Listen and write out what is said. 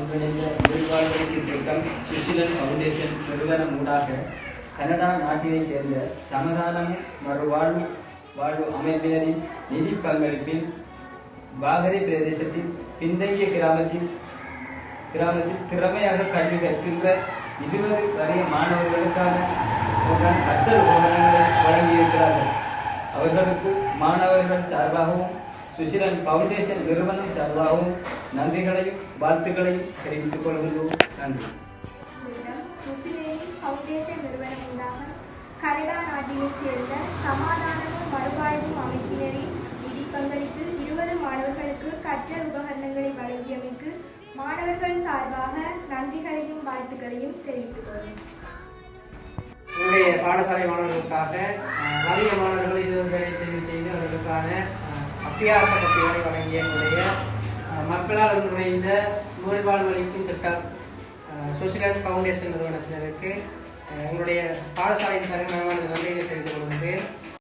ஒன்றிணைந்த எதிர்காலத்திற்கு திட்டம் சுஷிலன் ஃபவுண்டேஷன் நிறுவனம் ஊடாக கனடா நாட்டினைச் சேர்ந்த சமாதானமும் மறுவாழ்வு அமைப்பினரின் நிதி பங்களிப்பில் வாகரை பிரதேசத்தில் பின்தங்கிய கிராமத்தில் திறமையாக கல்வி கற்கின்ற 20 வரைய மாணவர்களுக்கான கற்றல் உபகரணங்களை வழங்கியிருக்கிறார்கள். அவர்களுக்கு மாணவர்கள் சார்பாகவும் சுஷிலன் ஃபவுண்டேஷன் நிறுவனம் சார்பாகவும் நன்றிகளையும் வாழ்த்துக்களையும் தெரிவித்துக் கொள்கின்றோம். நன்றி. ஃபவுண்டேஷன் நிறுவனம் ஊடாக கனடா நாட்டினைச் சேர்ந்த சமாதானமும் மறுவாழ்வும் அமைப்பினரின் நிதி பங்களிப்பில் 20 மாணவர்களுக்கு கற்றல் உபகரணங்களை வழங்கியமைக்கு மாணவர்கள் சார்பாக நன்றிகளையும் வாழ்த்துக்களையும் தெரிவித்துக் கொள்கிறேன். என்னுடைய பாடசாலை மாணவர்களுக்காக நிறைய மாணவர்கள் இதுவரை தெரிவு செய்து அவர்களுக்கான அபியாச பத்திகளை வழங்கிய என்னுடைய மக்களால் நுழைந்த நூல்வாழ்வளிக்கும் திட்டம் சுஷிலன் ஃபவுண்டேஷன் நிறுவனத்தினருக்கு எங்களுடைய பாடசாலை தரமான நன்றியை தெரிவித்துக் கொள்கிறேன்.